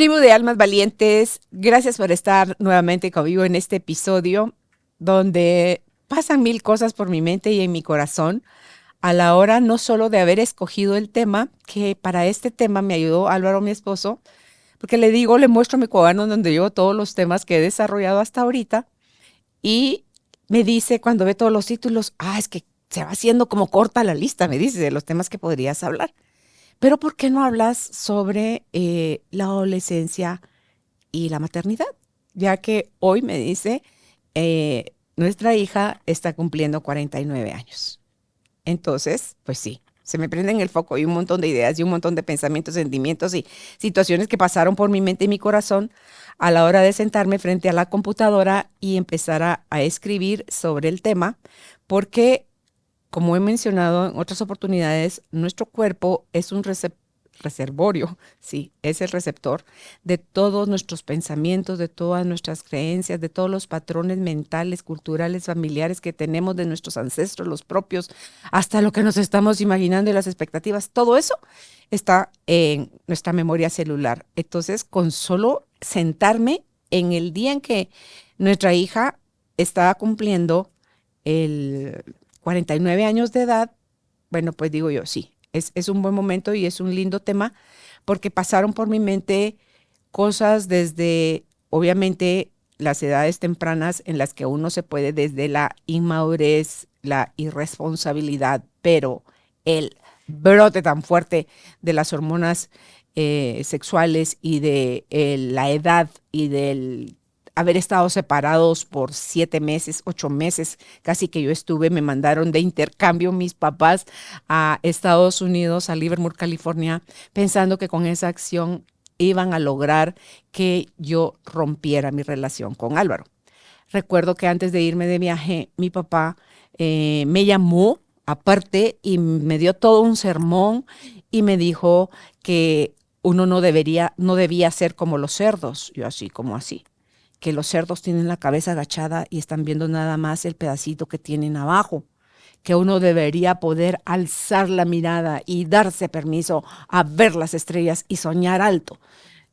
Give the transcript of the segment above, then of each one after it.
Tribu de Almas Valientes, gracias por estar nuevamente conmigo en este episodio donde pasan mil cosas por mi mente y en mi corazón a la hora no solo de haber escogido el tema, que para este tema me ayudó Álvaro, mi esposo, porque le muestro mi cuaderno donde llevo todos los temas que he desarrollado hasta ahorita y me dice cuando ve todos los títulos, es que se va haciendo como corta la lista, me dice, de los temas que podrías hablar. Pero ¿por qué no hablas sobre la adolescencia y la maternidad? Ya que hoy me dice, nuestra hija está cumpliendo 49 años. Entonces, pues sí, se me prende en el foco y un montón de ideas y un montón de pensamientos, sentimientos y situaciones que pasaron por mi mente y mi corazón a la hora de sentarme frente a la computadora y empezar a escribir sobre el tema, porque como he mencionado en otras oportunidades, nuestro cuerpo es un reservorio, sí, es el receptor de todos nuestros pensamientos, de todas nuestras creencias, de todos los patrones mentales, culturales, familiares que tenemos de nuestros ancestros, los propios, hasta lo que nos estamos imaginando y las expectativas. Todo eso está en nuestra memoria celular. Entonces, con solo sentarme en el día en que nuestra hija estaba cumpliendo el 49 años de edad, bueno, pues digo yo, sí, es un buen momento y es un lindo tema porque pasaron por mi mente cosas desde, obviamente, las edades tempranas en las que uno se puede desde la inmadurez, la irresponsabilidad, pero el brote tan fuerte de las hormonas sexuales y de la edad y del haber estado separados por 7 meses, 8 meses, casi que yo estuve, me mandaron de intercambio mis papás a Estados Unidos, a Livermore, California, pensando que con esa acción iban a lograr que yo rompiera mi relación con Álvaro. Recuerdo que antes de irme de viaje, mi papá me llamó aparte y me dio todo un sermón y me dijo que uno no debía ser como los cerdos. Yo así como así, que los cerdos tienen la cabeza agachada y están viendo nada más el pedacito que tienen abajo, que uno debería poder alzar la mirada y darse permiso a ver las estrellas y soñar alto.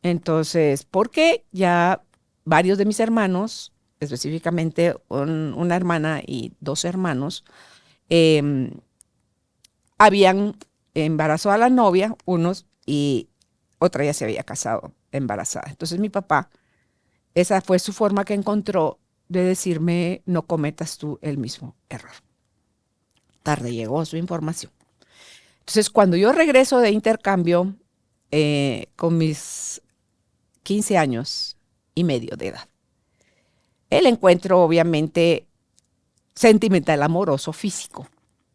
Entonces, porque ya varios de mis hermanos, específicamente una hermana y dos hermanos, eh, habían embarazado a la novia, unos, y otra ya se había casado embarazada. Entonces mi papá, esa fue su forma que encontró de decirme, no cometas tú el mismo error. Tarde llegó su información. Entonces, cuando yo regreso de intercambio con mis 15 años y medio de edad, el encuentro obviamente sentimental, amoroso, físico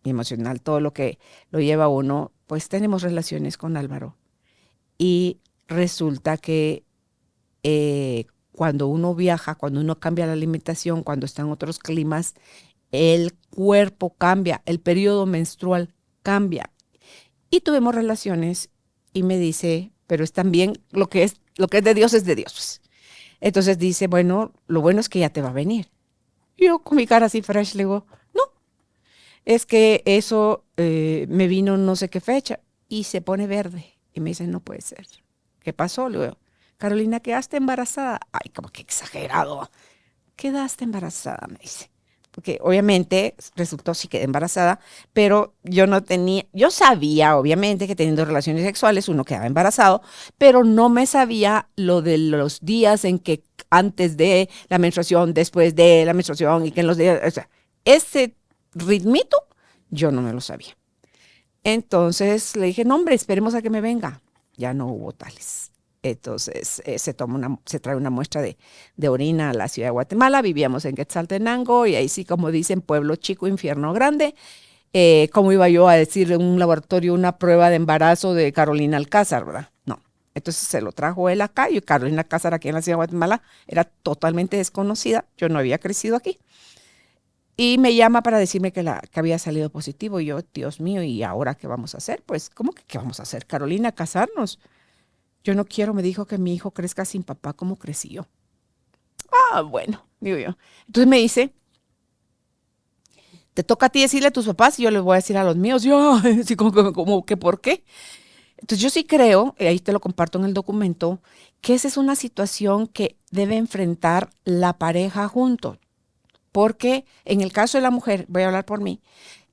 y emocional, todo lo que lo lleva a uno, pues tenemos relaciones con Álvaro. Y resulta que cuando uno viaja, cuando uno cambia la alimentación, cuando está en otros climas, el cuerpo cambia, el periodo menstrual cambia. Y tuvimos relaciones y me dice, pero es también lo que es de Dios es de Dios. Entonces dice, bueno, lo bueno es que ya te va a venir. Y yo con mi cara así fresh le digo, no, es que eso me vino no sé qué fecha y se pone verde. Y me dice, no puede ser. ¿Qué pasó? Le digo, Carolina, ¿quedaste embarazada? Ay, como que exagerado. ¿Quedaste embarazada? Me dice. Porque obviamente resultó sí quedé embarazada, pero yo no tenía, yo sabía obviamente que teniendo relaciones sexuales uno quedaba embarazado, pero no me sabía lo de los días en que antes de la menstruación, después de la menstruación y que en los días, o sea, ese ritmito yo no me lo sabía. Entonces le dije, no hombre, esperemos a que me venga. Ya no hubo tales. Entonces se trae una muestra de orina a la ciudad de Guatemala. Vivíamos en Quetzaltenango y ahí sí, como dicen, pueblo chico, infierno grande. ¿Cómo iba yo a decir en un laboratorio una prueba de embarazo de Carolina Alcázar, verdad? No. Entonces se lo trajo él acá y Carolina Alcázar aquí en la ciudad de Guatemala era totalmente desconocida. Yo no había crecido aquí. Y me llama para decirme que había salido positivo. Y yo, Dios mío, ¿y ahora qué vamos a hacer? Pues, ¿cómo que qué vamos a hacer? Carolina, casarnos. Yo no quiero, me dijo que mi hijo crezca sin papá como crecí yo. Bueno, digo yo. Entonces me dice, te toca a ti decirle a tus papás y yo les voy a decir a los míos. Yo, así como que, ¿por qué? Entonces yo sí creo, y ahí te lo comparto en el documento, que esa es una situación que debe enfrentar la pareja juntos. Porque en el caso de la mujer, voy a hablar por mí,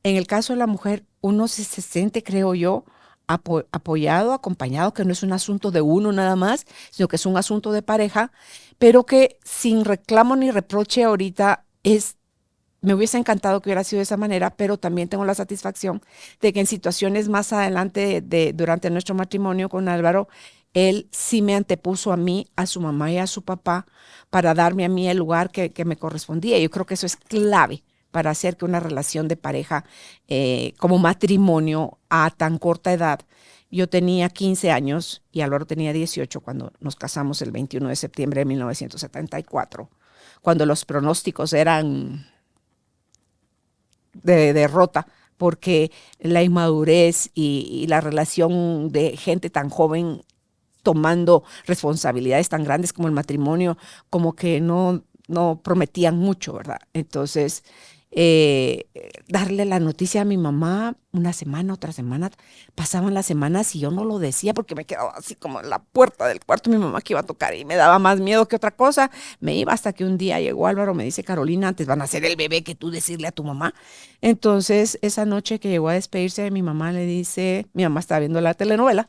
en el caso de la mujer, uno se siente, creo yo, apoyado, acompañado, que no es un asunto de uno nada más, sino que es un asunto de pareja, pero que sin reclamo ni reproche ahorita me hubiese encantado que hubiera sido de esa manera, pero también tengo la satisfacción de que en situaciones más adelante durante nuestro matrimonio con Álvaro, él sí me antepuso a mí, a su mamá y a su papá para darme a mí el lugar que me correspondía. Yo creo que eso es clave para hacer que una relación de pareja como matrimonio a tan corta edad. Yo tenía 15 años y Álvaro tenía 18 cuando nos casamos el 21 de septiembre de 1974, cuando los pronósticos eran de derrota, porque la inmadurez y la relación de gente tan joven tomando responsabilidades tan grandes como el matrimonio, como que no prometían mucho, ¿verdad? Entonces, darle la noticia a mi mamá una semana, otra semana, pasaban las semanas y yo no lo decía porque me quedaba así como en la puerta del cuarto mi mamá que iba a tocar y me daba más miedo que otra cosa. Me iba hasta que un día llegó Álvaro, me dice, Carolina, antes van a ser el bebé que tú decirle a tu mamá. Entonces, esa noche que llegó a despedirse de mi mamá, le dice, mi mamá estaba viendo la telenovela,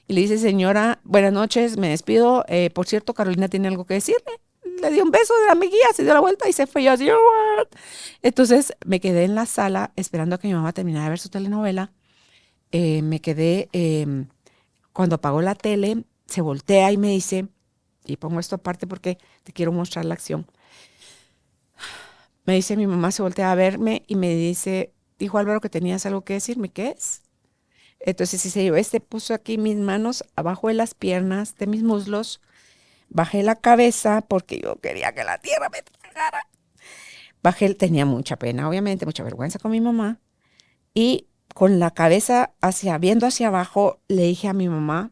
y le dice, señora, buenas noches, me despido. Por cierto, Carolina tiene algo que decirme. Le dio un beso de la amiguía, se dio la vuelta y se fue. Yo así, "What?". Entonces me quedé en la sala esperando a que mi mamá terminara de ver su telenovela. Me quedé, cuando apagó la tele, se voltea y me dice, y pongo esto aparte porque te quiero mostrar la acción. Me dice, mi mamá se voltea a verme y me dice, dijo Álvaro que tenías algo que decirme, ¿qué es? Entonces dice yo, puso aquí mis manos abajo de las piernas, de mis muslos, bajé la cabeza porque yo quería que la tierra me tragara. Bajé, tenía mucha pena, obviamente, mucha vergüenza con mi mamá. Y con la cabeza viendo hacia abajo, le dije a mi mamá,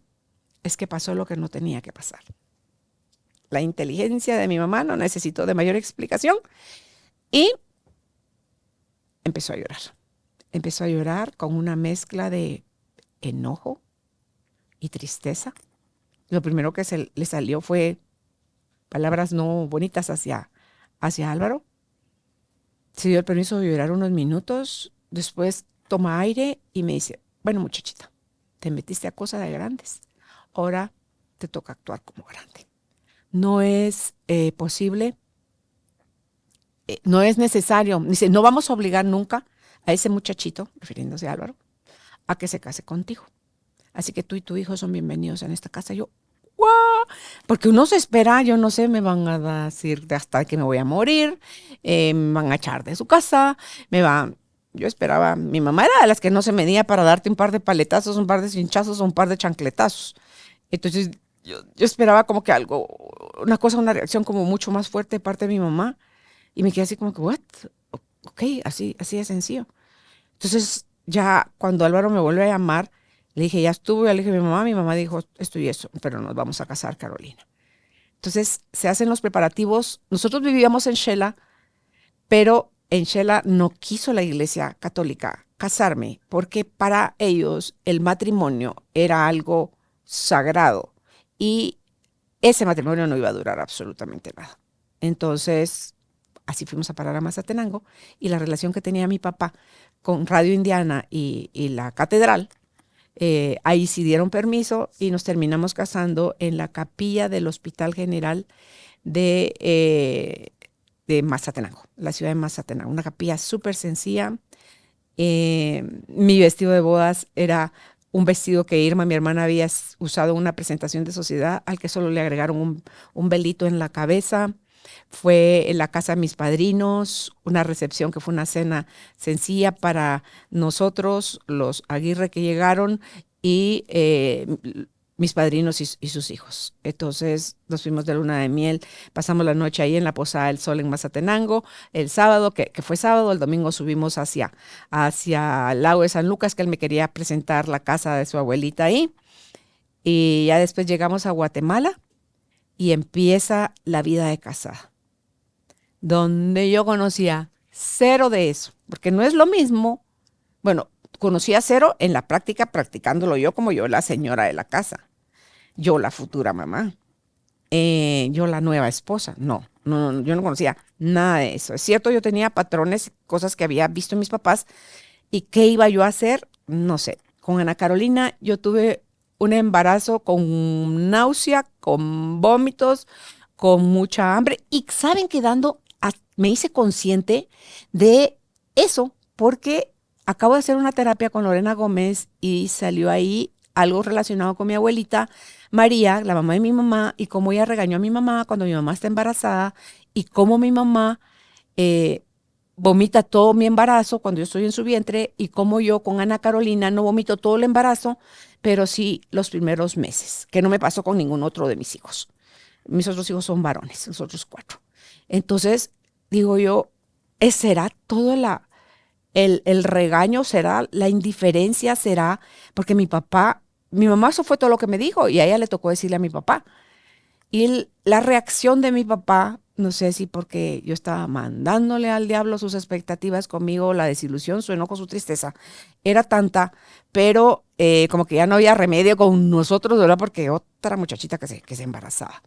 es que pasó lo que no tenía que pasar. La inteligencia de mi mamá no necesitó de mayor explicación y empezó a llorar. Empezó a llorar con una mezcla de enojo y tristeza. Lo primero que le salió fue palabras no bonitas hacia Álvaro. Se dio el permiso de llorar unos minutos, después toma aire y me dice, bueno muchachita, te metiste a cosas de grandes, ahora te toca actuar como grande. No es posible, no es necesario, dice, no vamos a obligar nunca a ese muchachito, refiriéndose a Álvaro, a que se case contigo. Así que tú y tu hijo son bienvenidos en esta casa. Yo, ¡guau! Porque uno se espera, yo no sé, me van a decir hasta que me voy a morir, me van a echar de su casa, yo esperaba, mi mamá era de las que no se medía para darte un par de paletazos, un par de cinchazos o un par de chancletazos. Entonces yo esperaba como que algo, una reacción como mucho más fuerte de parte de mi mamá. Y me quedé así como que, ¿what? Ok, así de sencillo. Entonces, ya cuando Álvaro me vuelve a llamar, le dije, ya estuve, le dije a mi mamá dijo esto y eso, pero nos vamos a casar, Carolina. Entonces, se hacen los preparativos. Nosotros vivíamos en Shela, pero en Shela no quiso la iglesia católica casarme, porque para ellos el matrimonio era algo sagrado y ese matrimonio no iba a durar absolutamente nada. Entonces, así fuimos a parar a Mazatenango y la relación que tenía mi papá con Radio Indiana y la catedral, ahí sí dieron permiso y nos terminamos casando en la capilla del Hospital General de, eh, de Mazatenango, la ciudad de Mazatenango. Una capilla súper sencilla. Mi vestido de bodas era un vestido que Irma, mi hermana, había usado en una presentación de sociedad, al que solo le agregaron un velito en la cabeza. Fue en la casa de mis padrinos, una recepción que fue una cena sencilla para nosotros, los Aguirre que llegaron, y mis padrinos y sus hijos. Entonces nos fuimos de luna de miel, pasamos la noche ahí en la Posada del Sol en Mazatenango, el sábado, que fue sábado, el domingo subimos hacia el lago de San Lucas, que él me quería presentar la casa de su abuelita ahí, y ya después llegamos a Guatemala y empieza la vida de casada, donde yo conocía cero de eso, porque no es lo mismo, bueno, conocía cero en la práctica, practicándolo yo como yo, la señora de la casa, yo la futura mamá, yo la nueva esposa. No, no, no, yo no conocía nada de eso. Es cierto, yo tenía patrones, cosas que había visto en mis papás y qué iba yo a hacer, no sé. Con Ana Carolina yo tuve un embarazo con náusea, con vómitos, con mucha hambre y saben quedando, me hice consciente de eso porque acabo de hacer una terapia con Lorena Gómez y salió ahí algo relacionado con mi abuelita María, la mamá de mi mamá, y cómo ella regañó a mi mamá cuando mi mamá está embarazada y cómo mi mamá eh, vomita todo mi embarazo cuando yo estoy en su vientre y cómo yo con Ana Carolina no vomito todo el embarazo, pero sí los primeros meses, que no me pasó con ningún otro de mis hijos. Mis otros hijos son varones, los otros 4. Entonces, digo yo, ¿será todo el regaño? ¿Será la indiferencia? ¿Será? Porque mi mamá eso fue todo lo que me dijo y a ella le tocó decirle a mi papá. Y la reacción de mi papá, no sé si porque yo estaba mandándole al diablo sus expectativas conmigo, la desilusión, su enojo, su tristeza, era tanta, pero como que ya no había remedio con nosotros, ¿verdad? Porque otra muchachita que se embarazaba.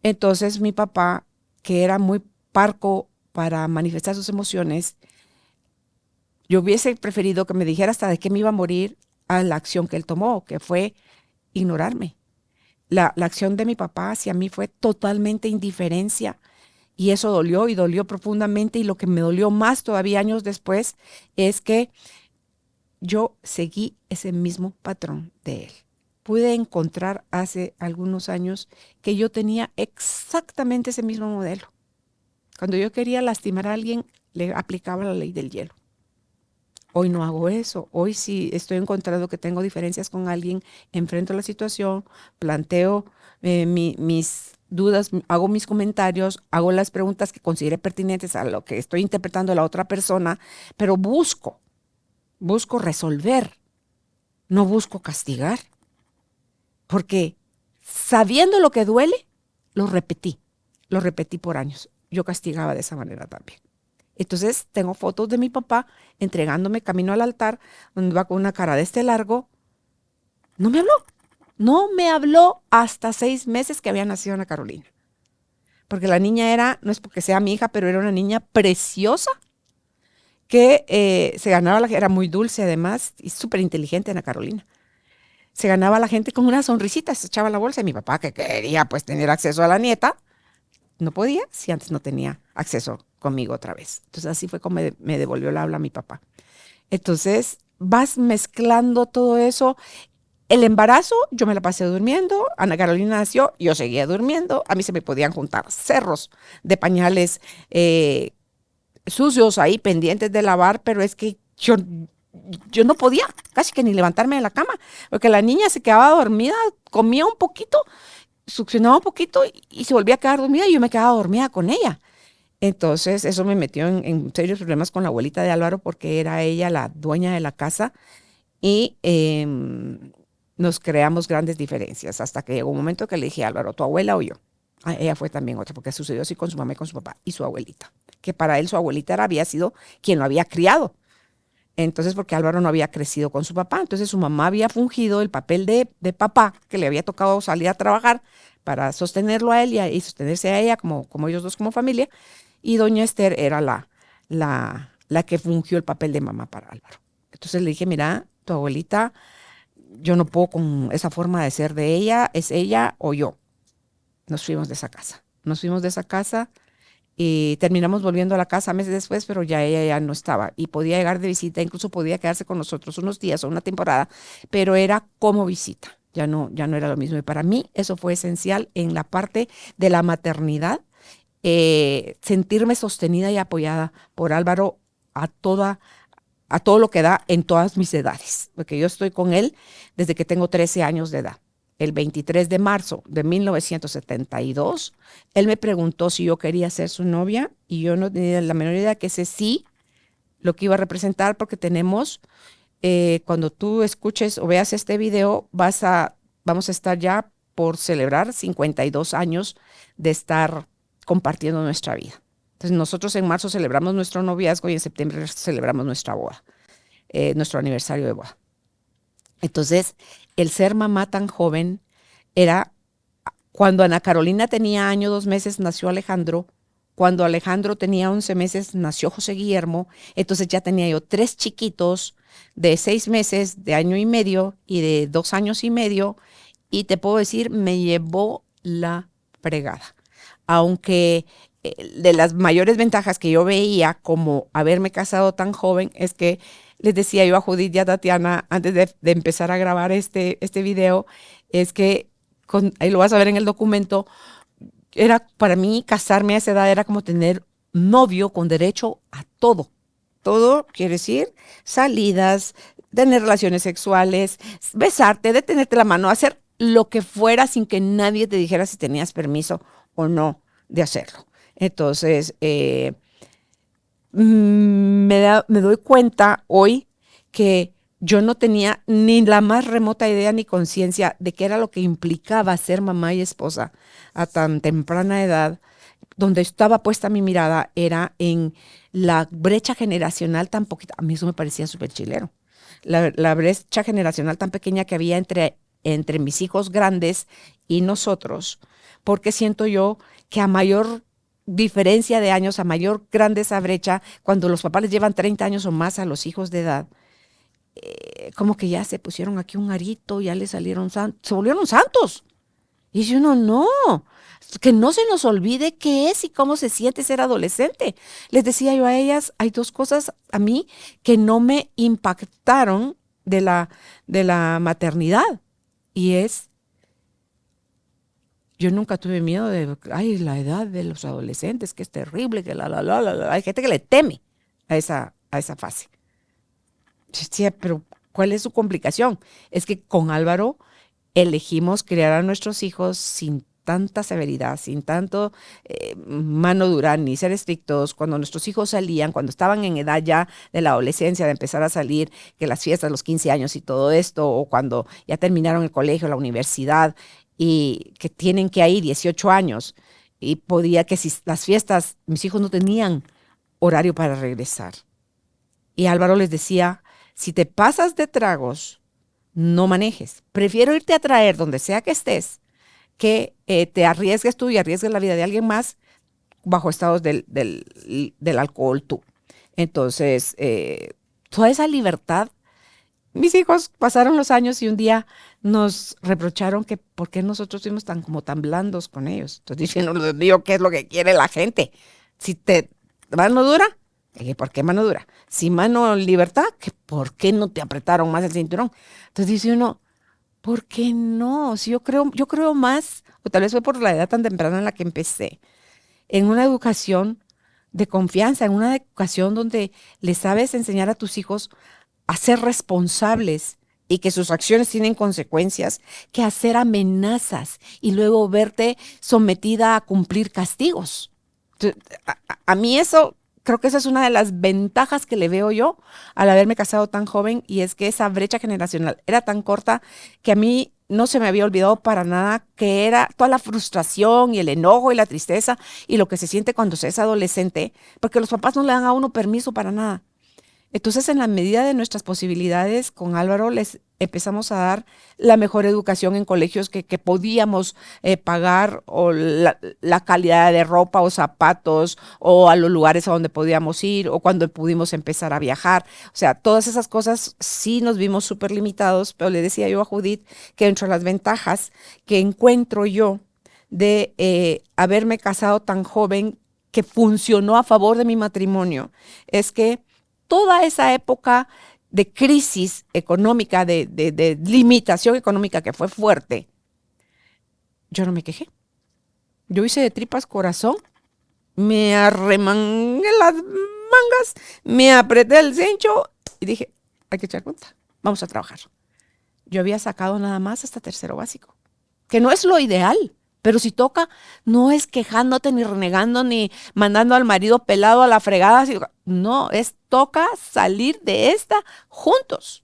Entonces mi papá, que era muy parco para manifestar sus emociones, yo hubiese preferido que me dijera hasta de qué me iba a morir a la acción que él tomó, que fue ignorarme. La acción de mi papá hacia mí fue totalmente indiferencia y eso dolió y dolió profundamente y lo que me dolió más todavía años después es que yo seguí ese mismo patrón de él. Pude encontrar hace algunos años que yo tenía exactamente ese mismo modelo. Cuando yo quería lastimar a alguien, le aplicaba la ley del hielo. Hoy no hago eso. Hoy sí estoy encontrando que tengo diferencias con alguien, enfrento la situación, planteo mis dudas, hago mis comentarios, hago las preguntas que considere pertinentes a lo que estoy interpretando de la otra persona, pero busco resolver, no busco castigar, porque sabiendo lo que duele, lo repetí por años. Yo castigaba de esa manera también. Entonces tengo fotos de mi papá entregándome camino al altar, donde va con una cara de este largo. No me habló. No me habló hasta 6 meses que había nacido Ana Carolina. Porque la niña era, no es porque sea mi hija, pero era una niña preciosa que se ganaba, era muy dulce además y súper inteligente Ana Carolina. Se ganaba a la gente con una sonrisita, se echaba la bolsa y mi papá que quería pues tener acceso a la nieta, no podía si antes no tenía acceso conmigo otra vez. Entonces así fue como me devolvió la habla mi papá. Entonces vas mezclando todo eso. El embarazo, yo me la pasé durmiendo. Ana Carolina nació, yo seguía durmiendo. A mí se me podían juntar cerros de pañales sucios ahí pendientes de lavar, pero es que yo no podía casi que ni levantarme de la cama, porque la niña se quedaba dormida, comía un poquito, succionaba un poquito y se volvía a quedar dormida y yo me quedaba dormida con ella. Entonces eso me metió en serios problemas con la abuelita de Álvaro porque era ella la dueña de la casa y nos creamos grandes diferencias hasta que llegó un momento que le dije, Álvaro, ¿tu abuela o yo? Ella fue también otra, porque sucedió así con su mamá y con su papá y su abuelita, que para él su abuelita había sido quien lo había criado. Entonces, porque Álvaro no había crecido con su papá, entonces su mamá había fungido el papel de papá, que le había tocado salir a trabajar para sostenerlo a él y sostenerse a ella como ellos dos como familia, y doña Esther era la que fungió el papel de mamá para Álvaro. Entonces le dije, mira, tu abuelita, yo no puedo con esa forma de ser de ella, es ella o yo. Nos fuimos de esa casa. Nos fuimos de esa casa y terminamos volviendo a la casa meses después, pero ya ella ya no estaba y podía llegar de visita, incluso podía quedarse con nosotros unos días o una temporada, pero era como visita, ya no era lo mismo. Y para mí eso fue esencial en la parte de la maternidad, sentirme sostenida y apoyada por Álvaro a todo lo que da en todas mis edades, porque yo estoy con él desde que tengo 13 años de edad. El 23 de marzo de 1972, él me preguntó si yo quería ser su novia y yo no tenía la menor idea que ese sí lo que iba a representar porque tenemos, cuando tú escuches o veas este video, vamos a estar ya por celebrar 52 años de estar compartiendo nuestra vida. Entonces nosotros en marzo celebramos nuestro noviazgo y en septiembre celebramos nuestra boda. nuestro aniversario de boda. Entonces, el ser mamá tan joven era cuando Ana Carolina tenía año 2 meses, nació Alejandro. Cuando Alejandro tenía 11 meses, nació José Guillermo. Entonces ya tenía yo 3 chiquitos de 6 meses, de año y medio y de 2 años y medio. Y te puedo decir, me llevó la fregada. Aunque de las mayores ventajas que yo veía como haberme casado tan joven es que les decía yo a Judith y a Tatiana antes de empezar a grabar este video, es que ahí lo vas a ver en el documento, era para mí casarme a esa edad era como tener novio con derecho a todo. Todo quiere decir salidas, tener relaciones sexuales, besarte, detenerte la mano, hacer lo que fuera sin que nadie te dijera si tenías permiso o no de hacerlo. Entonces, me doy cuenta hoy que yo no tenía ni la más remota idea ni conciencia de qué era lo que implicaba ser mamá y esposa a tan temprana edad. Donde estaba puesta mi mirada era en la brecha generacional tan poquita. A mí eso me parecía súper chilero. La brecha generacional tan pequeña que había entre mis hijos grandes y nosotros, porque siento yo que a mayor diferencia de años, a mayor grande esa brecha, cuando los papás les llevan 30 años o más a los hijos de edad, como que ya se pusieron aquí un arito, ya les salieron se volvieron santos. Y si uno no, que no se nos olvide qué es y cómo se siente ser adolescente. Les decía yo a ellas, hay 2 cosas a mí que no me impactaron de la maternidad. Y es, yo nunca tuve miedo de, ay, la edad de los adolescentes, que es terrible, que la. Hay gente que le teme a esa fase. Yo decía, pero ¿cuál es su complicación? Es que con Álvaro elegimos criar a nuestros hijos sin tanta severidad, sin tanto mano dura, ni ser estrictos. Cuando nuestros hijos salían, cuando estaban en edad ya de la adolescencia, de empezar a salir, que las fiestas, los 15 años y todo esto, o cuando ya terminaron el colegio, la universidad, y que tienen que ir 18 años, y podía que si las fiestas, mis hijos no tenían horario para regresar. Y Álvaro les decía, si te pasas de tragos, no manejes. Prefiero irte a traer donde sea que estés, que te arriesgues tú y arriesgues la vida de alguien más bajo estados del alcohol tú. Entonces, toda esa libertad, mis hijos pasaron los años y un día nos reprocharon que por qué nosotros fuimos tan blandos con ellos. Entonces diciendo, Dios mío, ¿qué es lo que quiere la gente? Si te mano dura, ¿por qué mano dura? Si mano libertad, ¿por qué no te apretaron más el cinturón? Entonces dice uno, ¿por qué no? Si yo creo más, o tal vez fue por la edad tan temprana en la que empecé, en una educación de confianza, en una educación donde le sabes enseñar a tus hijos a ser responsables y que sus acciones tienen consecuencias, que hacer amenazas y luego verte sometida a cumplir castigos. Entonces, a mí eso, creo que esa es una de las ventajas que le veo yo al haberme casado tan joven, y es que esa brecha generacional era tan corta que a mí no se me había olvidado para nada que era toda la frustración y el enojo y la tristeza y lo que se siente cuando se es adolescente, porque los papás no le dan a uno permiso para nada. Entonces, en la medida de nuestras posibilidades, con Álvaro les empezamos a dar la mejor educación en colegios que podíamos pagar, o la calidad de ropa o zapatos, o a los lugares a donde podíamos ir, o cuando pudimos empezar a viajar. O sea, todas esas cosas sí nos vimos súper limitados, pero le decía yo a Judith que entre las ventajas que encuentro yo de haberme casado tan joven, que funcionó a favor de mi matrimonio, es que toda esa época de crisis económica, de limitación económica que fue fuerte, yo no me quejé. Yo hice de tripas corazón, me arremangué las mangas, me apreté el cincho y dije, hay que echar cuenta, vamos a trabajar. Yo había sacado nada más hasta tercero básico, que no es lo ideal. Pero si toca, no es quejándote, ni renegando, ni mandando al marido pelado a la fregada. No, toca salir de esta juntos.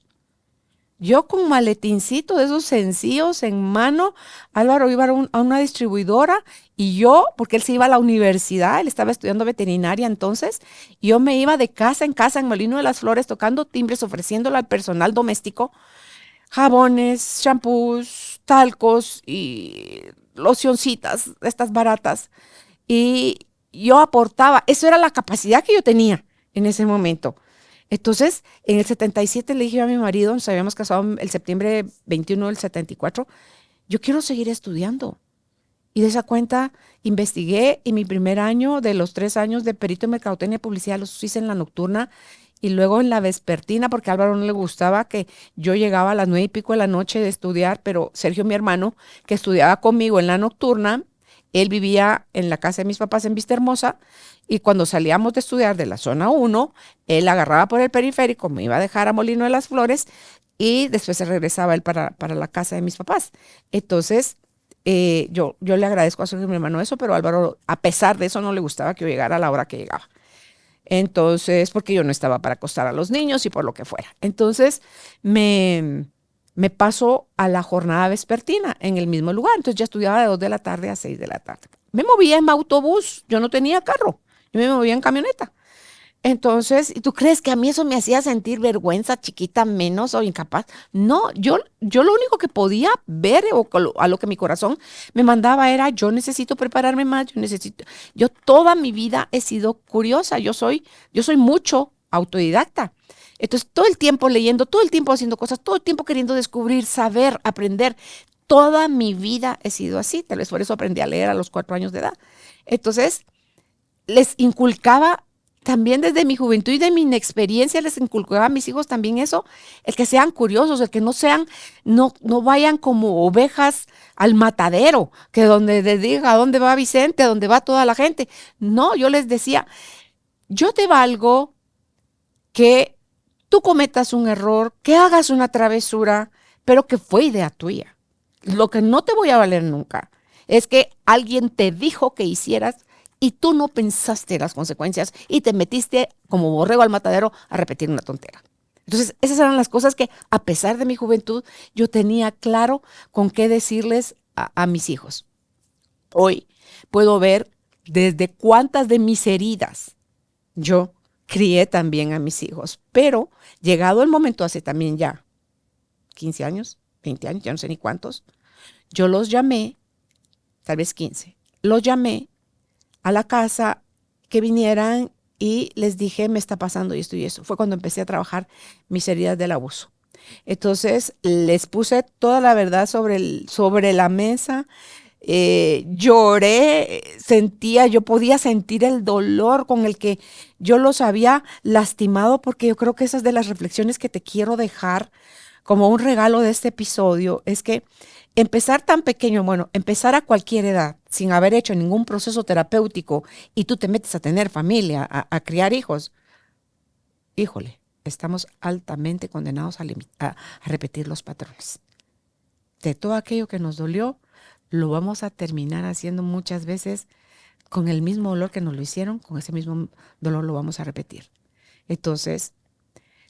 Yo con maletincito de esos sencillos en mano, Álvaro iba a una distribuidora y yo, porque él se iba a la universidad, él estaba estudiando veterinaria entonces, yo me iba de casa en Molino de las Flores tocando timbres, ofreciéndole al personal doméstico jabones, shampoos, talcos y locioncitas, estas baratas. Y yo aportaba, eso era la capacidad que yo tenía en ese momento. Entonces, en el 77 le dije a mi marido, nos habíamos casado el septiembre 21 del 74, yo quiero seguir estudiando. Y de esa cuenta investigué y mi primer año de los 3 años de perito en mercadotecnia y publicidad los hice en la nocturna y luego en la vespertina, porque a Álvaro no le gustaba que yo llegaba a las 9:00 y pico de la noche de estudiar, pero Sergio, mi hermano, que estudiaba conmigo en la nocturna, él vivía en la casa de mis papás en Vista Hermosa y cuando salíamos de estudiar de la zona 1, él agarraba por el periférico, me iba a dejar a Molino de las Flores y después se regresaba él para la casa de mis papás. Entonces, yo le agradezco a Sergio, mi hermano, eso, pero a Álvaro, a pesar de eso, no le gustaba que yo llegara a la hora que llegaba. Entonces, porque yo no estaba para acostar a los niños y por lo que fuera. Entonces, me paso a la jornada vespertina en el mismo lugar. Entonces, ya estudiaba de 2 de la tarde a 6 de la tarde. Me movía en autobús, yo no tenía carro, yo me movía en camioneta. Entonces, ¿y tú crees que a mí eso me hacía sentir vergüenza, chiquita, menos o incapaz? No, yo lo único que podía ver o a lo que mi corazón me mandaba era, yo necesito prepararme más, yo toda mi vida he sido curiosa, yo soy mucho autodidacta. Entonces, todo el tiempo leyendo, todo el tiempo haciendo cosas, todo el tiempo queriendo descubrir, saber, aprender. Toda mi vida he sido así, tal vez por eso aprendí a leer a los 4 años de edad. Entonces, les inculcaba también desde mi juventud y de mi inexperiencia, les inculcaba a mis hijos también eso, el que sean curiosos, el que no vayan como ovejas al matadero, que donde les diga a dónde va Vicente, a dónde va toda la gente. No, yo les decía, yo te valgo que tú cometas un error, que hagas una travesura, pero que fue idea tuya. Lo que no te voy a valer nunca es que alguien te dijo que hicieras y tú no pensaste las consecuencias y te metiste como borrego al matadero a repetir una tontera. Entonces, esas eran las cosas que, a pesar de mi juventud, yo tenía claro con qué decirles a mis hijos. Hoy puedo ver desde cuántas de mis heridas yo crié también a mis hijos, pero llegado el momento, hace también ya 15 años, 20 años, ya no sé ni cuántos, yo los llamé, tal vez 15, los llamé a la casa que vinieran y les dije, me está pasando esto y eso. Fue cuando empecé a trabajar mis heridas del abuso. Entonces les puse toda la verdad sobre la mesa. Lloré, yo podía sentir el dolor con el que yo los había lastimado, porque yo creo que esas de las reflexiones que te quiero dejar como un regalo de este episodio es que empezar tan pequeño, bueno, empezar a cualquier edad, sin haber hecho ningún proceso terapéutico y tú te metes a tener familia, a criar hijos, híjole, estamos altamente condenados a repetir los patrones. De todo aquello que nos dolió, lo vamos a terminar haciendo muchas veces con el mismo dolor que nos lo hicieron, con ese mismo dolor lo vamos a repetir. Entonces,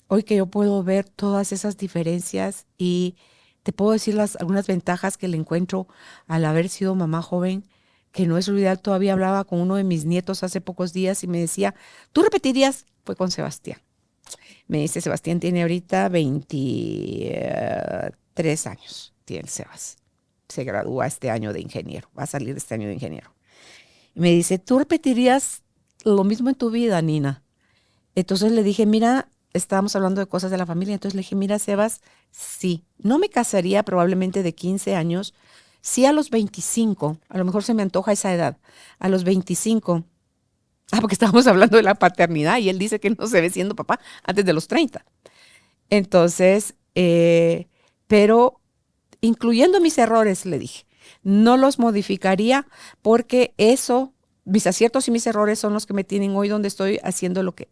hoy que yo puedo ver todas esas diferencias y te puedo decir algunas ventajas que le encuentro al haber sido mamá joven, que no es lo ideal. Todavía hablaba con uno de mis nietos hace pocos días y me decía, ¿tú repetirías? Fue con Sebastián. Me dice, Sebastián tiene ahorita 23 años, tiene el Sebas. Se gradúa este año de ingeniero, va a salir este año de ingeniero. Y me dice, ¿tú repetirías lo mismo en tu vida, Nina? Entonces le dije, mira, estábamos hablando de cosas de la familia, entonces le dije, mira, Sebas, sí, no me casaría probablemente de 15 años, sí a los 25, a lo mejor se me antoja esa edad, a los 25, porque estábamos hablando de la paternidad y él dice que no se ve siendo papá antes de los 30. Entonces, pero incluyendo mis errores, le dije, no los modificaría porque eso, mis aciertos y mis errores son los que me tienen hoy donde estoy haciendo lo que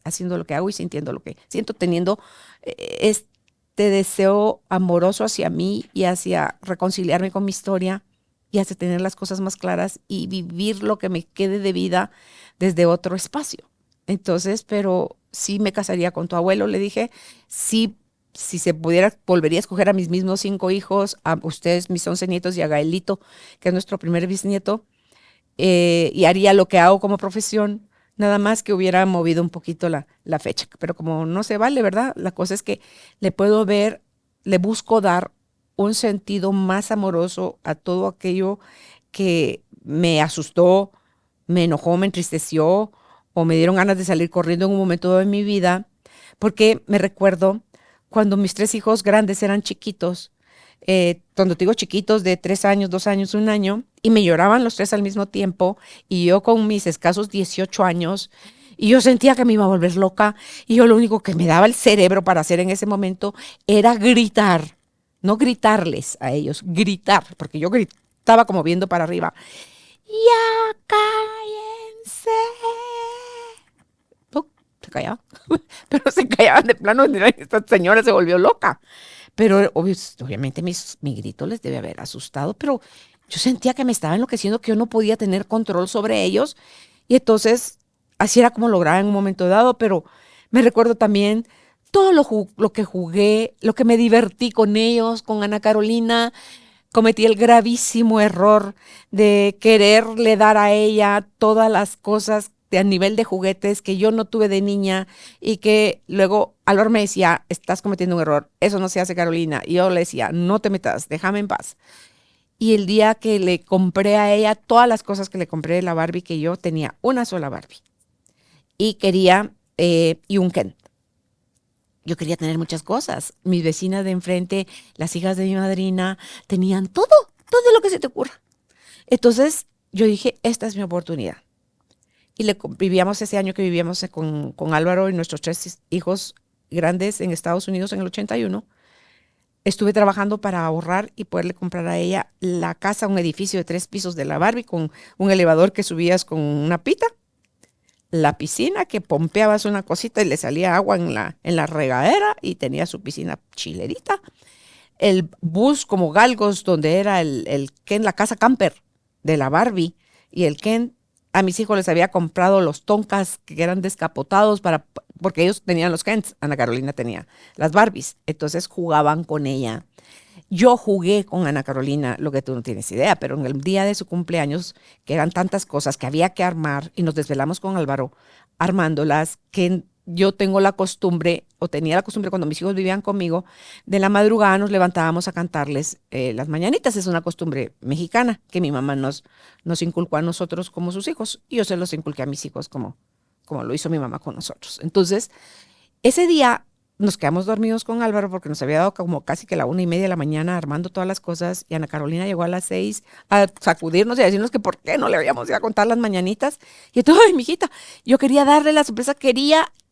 hago y sintiendo lo que siento, teniendo este deseo amoroso hacia mí y hacia reconciliarme con mi historia y hacia tener las cosas más claras y vivir lo que me quede de vida desde otro espacio. Entonces, pero sí me casaría con tu abuelo, le dije, sí si se pudiera, volvería a escoger a mis mismos 5 hijos, a ustedes, mis 11 nietos y a Gaelito, que es nuestro primer bisnieto, y haría lo que hago como profesión, nada más que hubiera movido un poquito la fecha. Pero como no se vale, ¿verdad? La cosa es que le puedo ver, le busco dar un sentido más amoroso a todo aquello que me asustó, me enojó, me entristeció o me dieron ganas de salir corriendo en un momento de mi vida, porque me recuerdo cuando mis 3 hijos grandes eran chiquitos, cuando te digo chiquitos de 3 años, 2 años, 1 año, y me lloraban los 3 al mismo tiempo, y yo con mis escasos 18 años, y yo sentía que me iba a volver loca, y yo lo único que me daba el cerebro para hacer en ese momento era gritar, no gritarles a ellos, gritar, porque yo gritaba como viendo para arriba. ¡Ya cállense! ¡Puc! Se callaban, pero se callaban de plano. Esta señora se volvió loca. Pero obviamente mi grito les debe haber asustado, pero yo sentía que me estaba enloqueciendo, que yo no podía tener control sobre ellos. Y entonces, así era como lograba en un momento dado, pero me recuerdo también todo lo que jugué, lo que me divertí con ellos, con Ana Carolina. Cometí el gravísimo error de quererle dar a ella todas las cosas a nivel de juguetes que yo no tuve de niña y que luego Álvaro me decía, estás cometiendo un error, eso no se hace, Carolina. Y yo le decía, no te metas, déjame en paz. Y el día que le compré a ella todas las cosas que le compré de la Barbie, que yo tenía una sola Barbie y quería, y un Ken. Yo quería tener muchas cosas. Mis vecinas de enfrente, las hijas de mi madrina, tenían todo, todo lo que se te ocurra. Entonces yo dije, esta es mi oportunidad. Y vivíamos ese año que vivíamos con Álvaro y nuestros 3 hijos grandes en Estados Unidos en el 81. Estuve trabajando para ahorrar y poderle comprar a ella la casa, un edificio de 3 pisos de la Barbie con un elevador que subías con una pita, la piscina que pompeabas una cosita y le salía agua en la regadera y tenía su piscina chilerita, el bus como galgos donde era el Ken, la casa camper de la Barbie, y el Ken, a mis hijos les había comprado los Tonkas que eran descapotados porque ellos tenían los Kens, Ana Carolina tenía las Barbies, entonces jugaban con ella. Yo jugué con Ana Carolina, lo que tú no tienes idea, pero en el día de su cumpleaños, que eran tantas cosas que había que armar, y nos desvelamos con Álvaro armándolas, que yo tengo la costumbre, o tenía la costumbre cuando mis hijos vivían conmigo, de la madrugada nos levantábamos a cantarles las mañanitas. Es una costumbre mexicana que mi mamá nos inculcó a nosotros como sus hijos, y yo se los inculqué a mis hijos como lo hizo mi mamá con nosotros. Entonces, ese día nos quedamos dormidos con Álvaro porque nos había dado como casi que la 1:30 de la mañana armando todas las cosas, y Ana Carolina llegó a las 6 a sacudirnos y a decirnos que por qué no le habíamos ido a contar las mañanitas. Y entonces, ay, mijita, yo quería darle la sorpresa,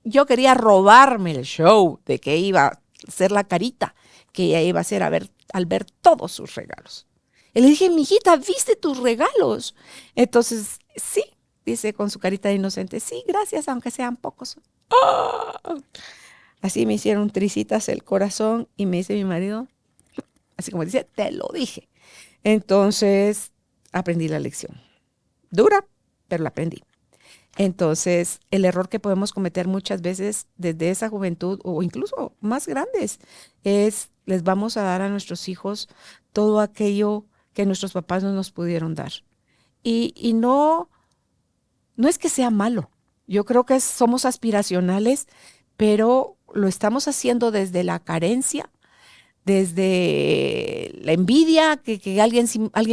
yo quería robarme el show de que iba a ser la carita que ella iba a hacer al ver todos sus regalos. Y le dije, mijita, ¿viste tus regalos? Entonces, sí, dice con su carita de inocente, sí, gracias, aunque sean pocos. ¡Ah! Así me hicieron tricitas el corazón y me dice mi marido, así como dice, te lo dije. Entonces aprendí la lección. Dura, pero la aprendí. Entonces, el error que podemos cometer muchas veces desde esa juventud o incluso más grandes es les vamos a dar a nuestros hijos todo aquello que nuestros papás no nos pudieron dar. Y no es que sea malo. Yo creo que somos aspiracionales, pero lo estamos haciendo desde la carencia, desde la envidia, que alguien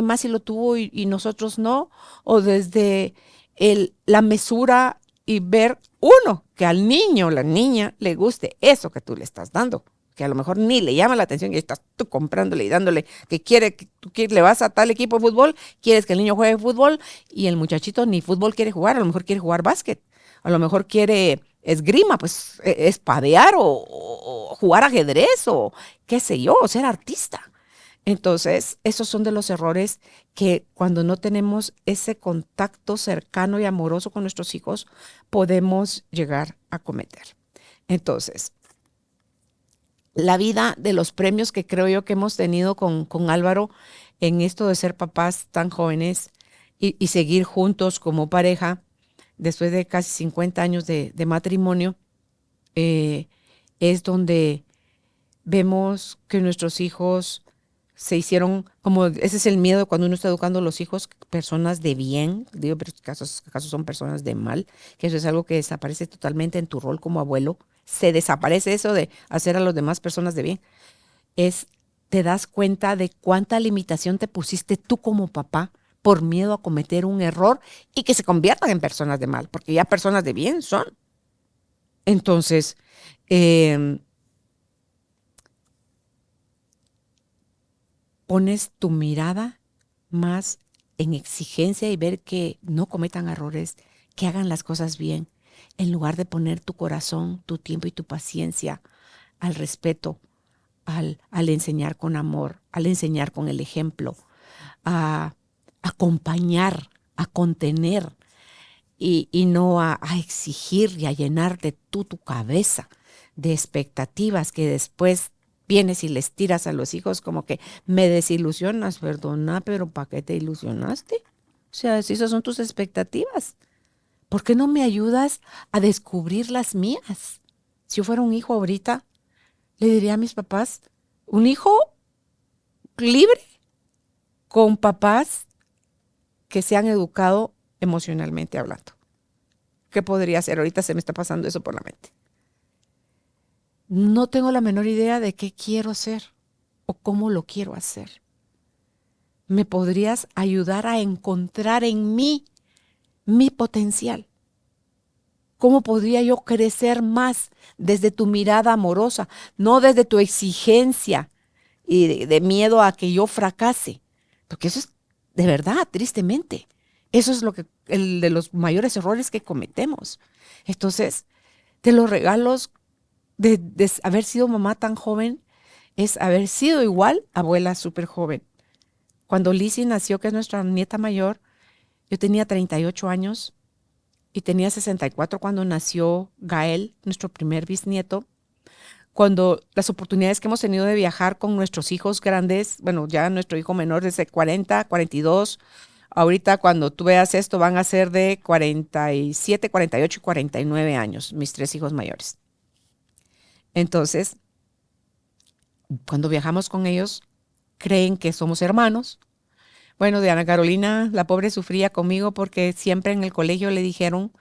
más sí lo tuvo y nosotros no, o desde la mesura y ver uno, que al niño o la niña le guste eso que tú le estás dando, que a lo mejor ni le llama la atención y estás tú comprándole y dándole que tú le vas a tal equipo de fútbol, quieres que el niño juegue fútbol y el muchachito ni fútbol quiere jugar, a lo mejor quiere jugar básquet, a lo mejor quiere esgrima, pues espadear o jugar ajedrez o qué sé yo, o ser artista. Entonces, esos son de los errores que cuando no tenemos ese contacto cercano y amoroso con nuestros hijos, podemos llegar a cometer. Entonces, la vida de los premios que creo yo que hemos tenido con Álvaro en esto de ser papás tan jóvenes y seguir juntos como pareja, después de casi 50 años de matrimonio, es donde vemos que nuestros hijos se hicieron, como ese es el miedo cuando uno está educando a los hijos, personas de bien, digo, pero acaso son personas de mal, que eso es algo que desaparece totalmente en tu rol como abuelo. Se desaparece eso de hacer a los demás personas de bien. Es, te das cuenta de cuánta limitación te pusiste tú como papá por miedo a cometer un error y que se conviertan en personas de mal, porque ya personas de bien son. Entonces, eh, pones tu mirada más en exigencia y ver que no cometan errores, que hagan las cosas bien, en lugar de poner tu corazón, tu tiempo y tu paciencia al respeto, al enseñar con amor, al enseñar con el ejemplo, a acompañar, a contener y no a exigir y a llenarte tú tu cabeza de expectativas que después vienes y les tiras a los hijos como que me desilusionas, perdona, pero ¿para qué te ilusionaste? O sea, si esas son tus expectativas, ¿por qué no me ayudas a descubrir las mías? Si yo fuera un hijo ahorita, le diría a mis papás, un hijo libre con papás que se han educado emocionalmente hablando. ¿Qué podría hacer? Ahorita se me está pasando eso por la mente. No tengo la menor idea de qué quiero hacer o cómo lo quiero hacer. ¿Me podrías ayudar a encontrar en mí mi potencial? ¿Cómo podría yo crecer más desde tu mirada amorosa, no desde tu exigencia y de miedo a que yo fracase? Porque eso es de verdad, tristemente. Eso es lo que el de los mayores errores que cometemos. Entonces, de los regalos de haber sido mamá tan joven es haber sido igual abuela súper joven. Cuando Lizzie nació, que es nuestra nieta mayor, yo tenía 38 años y tenía 64 cuando nació Gael, nuestro primer bisnieto. Cuando las oportunidades que hemos tenido de viajar con nuestros hijos grandes, bueno, ya nuestro hijo menor desde 40, 42, ahorita cuando tú veas esto van a ser de 47, 48 y 49 años, mis tres hijos mayores. Entonces, cuando viajamos con ellos, creen que somos hermanos. Bueno, de Ana Carolina, la pobre sufría conmigo porque siempre en el colegio le dijeron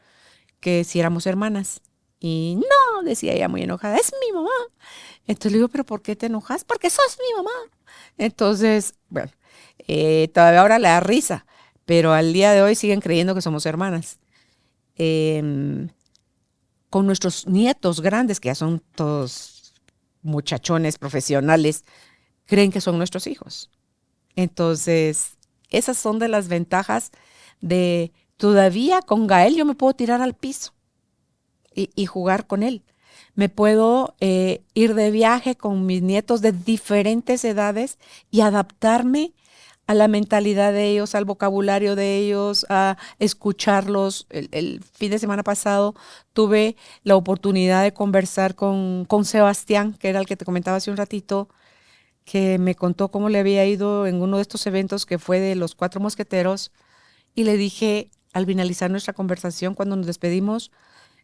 que si éramos hermanas. Y no, decía ella muy enojada, es mi mamá. Entonces le digo, pero ¿por qué te enojas? Porque sos mi mamá. Entonces, bueno, todavía ahora le da risa, pero al día de hoy siguen creyendo que somos hermanas. Em, con nuestros nietos grandes, que ya son todos muchachones profesionales, creen que son nuestros hijos. Entonces, esas son de las ventajas de todavía con Gael yo me puedo tirar al piso y jugar con él. Me puedo ir de viaje con mis nietos de diferentes edades y adaptarme a la mentalidad de ellos, al vocabulario de ellos, a escucharlos. El fin de semana pasado tuve la oportunidad de conversar con Sebastián, que era el que te comentaba hace un ratito, que me contó cómo le había ido en uno de estos eventos que fue de los Cuatro Mosqueteros. Y le dije, al finalizar nuestra conversación, cuando nos despedimos,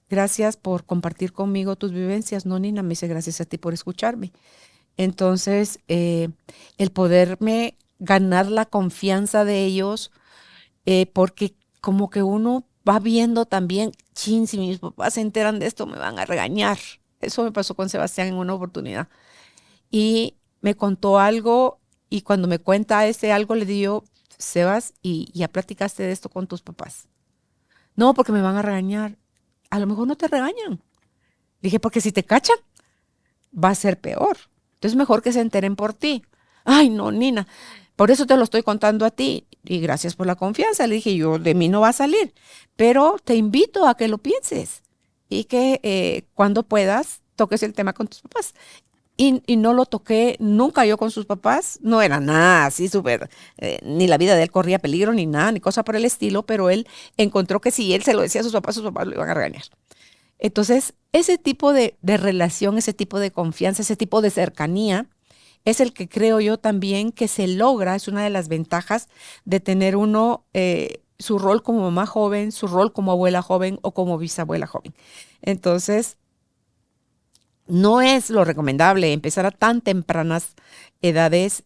gracias por compartir conmigo tus vivencias. No, Nina, me dice, gracias a ti por escucharme. Entonces, el poderme ganar la confianza de ellos, porque como que uno va viendo también, chin, si mis papás se enteran de esto, me van a regañar. Eso me pasó con Sebastián en una oportunidad. Y me contó algo y cuando me cuenta ese algo le digo, Sebas, ¿y ya platicaste de esto con tus papás? No, porque me van a regañar. A lo mejor no te regañan. Dije, porque si te cachan, va a ser peor. Entonces mejor que se enteren por ti. Ay, no, Nina, por eso te lo estoy contando a ti. Y gracias por la confianza. Le dije, yo de mí no va a salir, pero te invito a que lo pienses y que cuando puedas toques el tema con tus papás. Y no lo toqué nunca yo con sus papás. No era nada así súper, ni la vida de él corría peligro, ni nada, ni cosa por el estilo, pero él encontró que si él se lo decía a sus papás lo iban a regañar. Entonces, ese tipo de relación, ese tipo de confianza, ese tipo de cercanía, es el que creo yo también que se logra, es una de las ventajas de tener uno su rol como mamá joven, su rol como abuela joven o como bisabuela joven. Entonces, No es lo recomendable empezar a tan tempranas edades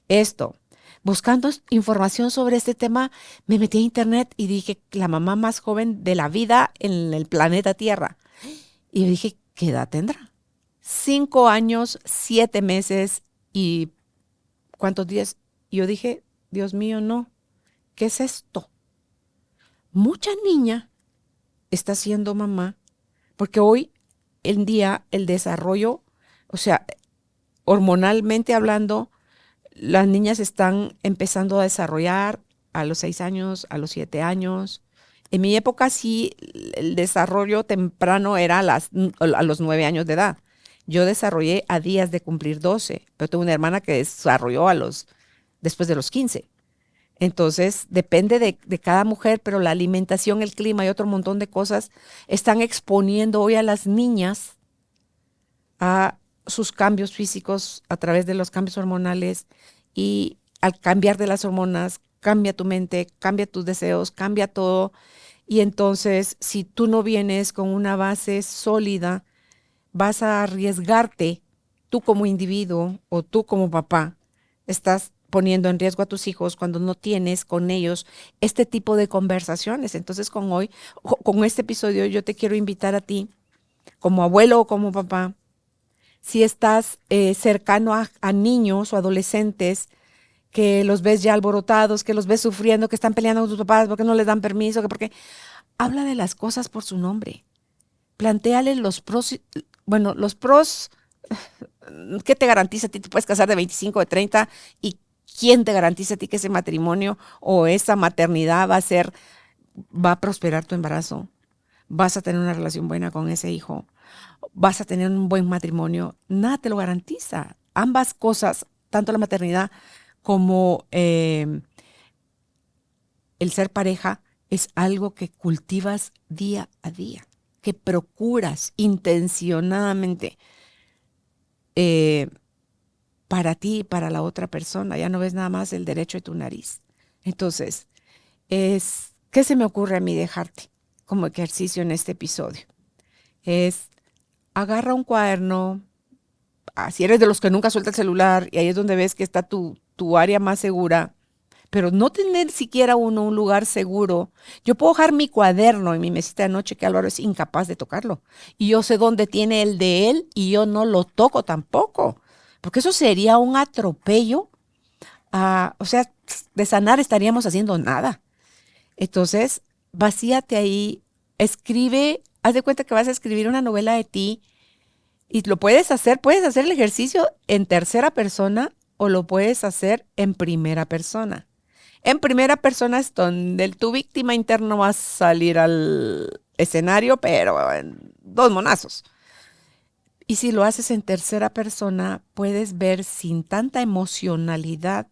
esto. Buscando información sobre este tema, me metí a internet y dije, la mamá más joven de la vida en el planeta Tierra. Y dije, ¿qué edad tendrá? 5 años, 7 meses y ¿cuántos días? Y yo dije, Dios mío, no, ¿qué es esto? Mucha niña está siendo mamá porque hoy en día el desarrollo, o sea, hormonalmente hablando, las niñas están empezando a desarrollar a los 6 años, a los 7 años. En mi época sí, el desarrollo temprano era a los 9 años de edad. Yo desarrollé a días de cumplir 12, pero tengo una hermana que desarrolló después de los 15. Entonces, depende de cada mujer, pero la alimentación, el clima y otro montón de cosas están exponiendo hoy a las niñas a sus cambios físicos a través de los cambios hormonales, y al cambiar de las hormonas, cambia tu mente, cambia tus deseos, cambia todo. Y entonces, si tú no vienes con una base sólida, vas a arriesgarte, tú como individuo o tú como papá, estás poniendo en riesgo a tus hijos cuando no tienes con ellos este tipo de conversaciones. Entonces, con este episodio yo te quiero invitar a ti, como abuelo o como papá, si estás cercano a niños o adolescentes que los ves ya alborotados, que los ves sufriendo, que están peleando con sus papás porque no les dan permiso, porque habla de las cosas por su nombre. Plantéale los pros, bueno, los pros. ¿Qué te garantiza a ti? Te puedes casar de 25, de 30, y ¿quién te garantiza a ti que ese matrimonio o esa maternidad va a prosperar tu embarazo? ¿Vas a tener una relación buena con ese hijo? ¿Vas a tener un buen matrimonio? Nada te lo garantiza. Ambas cosas, tanto la maternidad como el ser pareja, es algo que cultivas día a día, que procuras intencionadamente eh, para ti y para la otra persona. Ya no ves nada más el derecho de tu nariz. Entonces, ¿qué se me ocurre a mí dejarte como ejercicio en este episodio? Es, agarra un cuaderno, si eres de los que nunca suelta el celular y ahí es donde ves que está tu área más segura, pero no tener siquiera un lugar seguro. Yo puedo dejar mi cuaderno en mi mesita de noche, que Álvaro es incapaz de tocarlo. Y yo sé dónde tiene el de él y yo no lo toco tampoco, porque eso sería un atropello. O sea, de sanar estaríamos haciendo nada. Entonces, vacíate ahí, escribe, haz de cuenta que vas a escribir una novela de ti. Y lo puedes hacer el ejercicio en tercera persona o lo puedes hacer en primera persona. En primera persona es donde tu víctima interna va a salir al escenario, pero en dos monazos. Y si lo haces en tercera persona, puedes ver sin tanta emocionalidad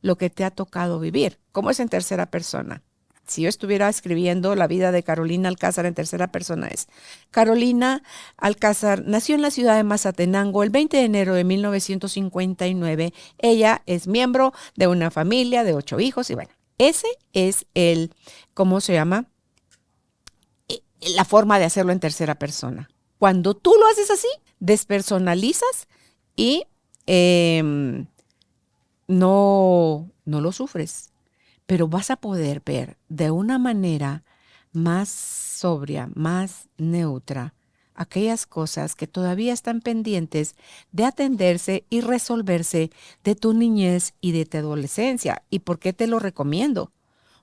lo que te ha tocado vivir. ¿Cómo es en tercera persona? Si yo estuviera escribiendo la vida de Carolina Alcázar en tercera persona, es: Carolina Alcázar nació en la ciudad de Mazatenango el 20 de enero de 1959. Ella es miembro de una familia de 8 hijos y bueno, ese es ¿cómo se llama? La forma de hacerlo en tercera persona. Cuando tú lo haces así, despersonalizas y no lo sufres, pero vas a poder ver de una manera más sobria, más neutra, aquellas cosas que todavía están pendientes de atenderse y resolverse de tu niñez y de tu adolescencia. ¿Y por qué te lo recomiendo?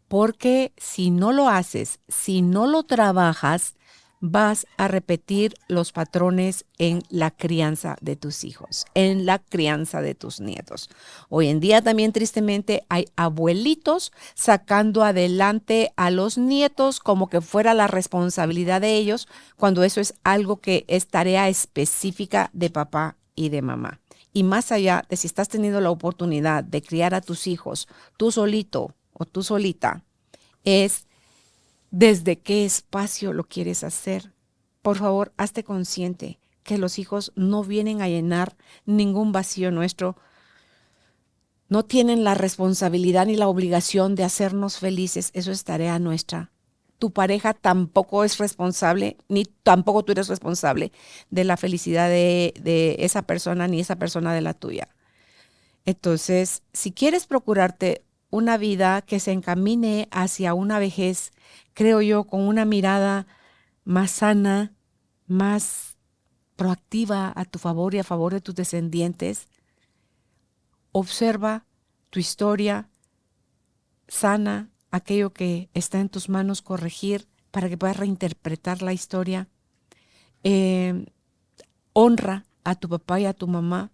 Porque si no lo haces, si no lo trabajas, vas a repetir los patrones en la crianza de tus hijos, en la crianza de tus nietos. Hoy en día también tristemente hay abuelitos sacando adelante a los nietos como que fuera la responsabilidad de ellos, cuando eso es algo que es tarea específica de papá y de mamá. Y más allá de si estás teniendo la oportunidad de criar a tus hijos tú solito o tú solita, es desde qué espacio lo quieres hacer. Por favor, hazte consciente que los hijos no vienen a llenar ningún vacío nuestro, no tienen la responsabilidad ni la obligación de hacernos felices, eso es tarea nuestra. tu pareja tampoco es responsable, ni tampoco tú eres responsable de la felicidad de esa persona, ni esa persona de la tuya. Entonces, si quieres procurarte una vida que se encamine hacia una vejez, creo yo, con una mirada más sana, más proactiva a tu favor y a favor de tus descendientes, observa tu historia, sana aquello que está en tus manos corregir para que puedas reinterpretar la historia. Eh, Honra a tu papá y a tu mamá,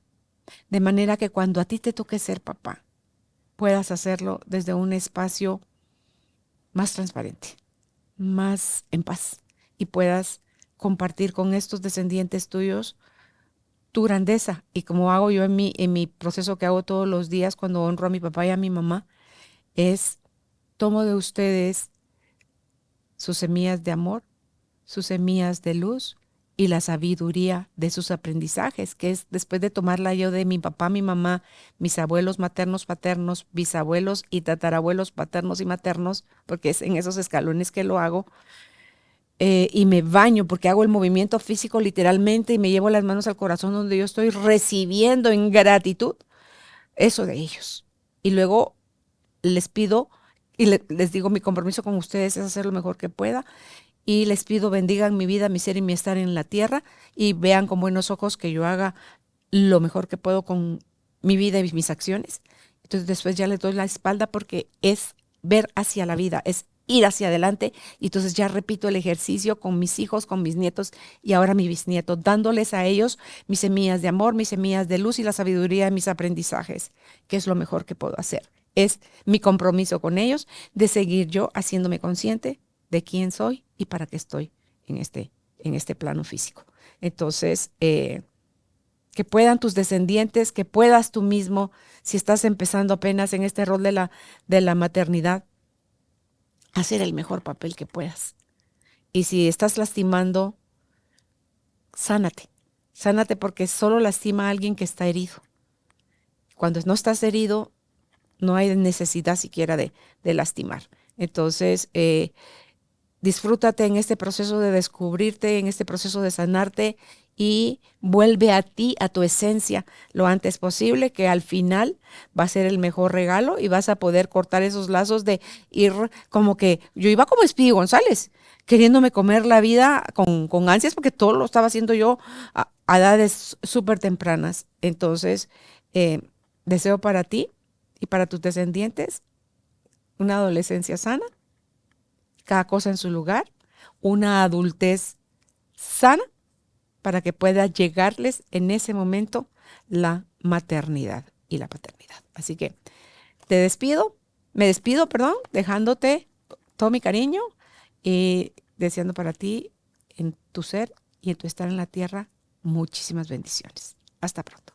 de manera que cuando a ti te toque ser papá, puedas hacerlo desde un espacio más transparente, más en paz, y puedas compartir con estos descendientes tuyos tu grandeza. Y como hago yo en mi proceso que hago todos los días cuando honro a mi papá y a mi mamá, es tomo de ustedes sus semillas de amor, sus semillas de luz y la sabiduría de sus aprendizajes, que es después de tomarla yo de mi papá, mi mamá, mis abuelos maternos, paternos, bisabuelos y tatarabuelos paternos y maternos, porque es en esos escalones que lo hago, y me baño porque hago el movimiento físico literalmente y me llevo las manos al corazón donde yo estoy recibiendo en gratitud eso de ellos. Y luego les pido y les digo, mi compromiso con ustedes es hacer lo mejor que pueda, y les pido bendigan mi vida, mi ser y mi estar en la tierra, y vean con buenos ojos que yo haga lo mejor que puedo con mi vida y mis acciones. Entonces después ya les doy la espalda porque es ver hacia la vida, es ir hacia adelante, y entonces ya repito el ejercicio con mis hijos, con mis nietos y ahora mi bisnieto, dándoles a ellos mis semillas de amor, mis semillas de luz y la sabiduría de mis aprendizajes, que es lo mejor que puedo hacer. Es mi compromiso con ellos de seguir yo haciéndome consciente de quién soy y para qué estoy en este plano físico. Entonces, que puedan tus descendientes, que puedas tú mismo, si estás empezando apenas en este rol de la maternidad, hacer el mejor papel que puedas. Y si estás lastimando, sánate. Sánate porque solo lastima a alguien que está herido. Cuando no estás herido, no hay necesidad siquiera de lastimar. Entonces, disfrútate en este proceso de descubrirte, en este proceso de sanarte, y vuelve a ti, a tu esencia, lo antes posible, que al final va a ser el mejor regalo y vas a poder cortar esos lazos de ir como que yo iba como Speedy González, queriéndome comer la vida con ansias porque todo lo estaba haciendo yo a edades súper tempranas. Entonces, eh, deseo para ti y para tus descendientes una adolescencia sana, cada cosa en su lugar, una adultez sana para que pueda llegarles en ese momento la maternidad y la paternidad. Así que me despido, perdón, dejándote todo mi cariño y deseando para ti en tu ser y en tu estar en la tierra muchísimas bendiciones. Hasta pronto.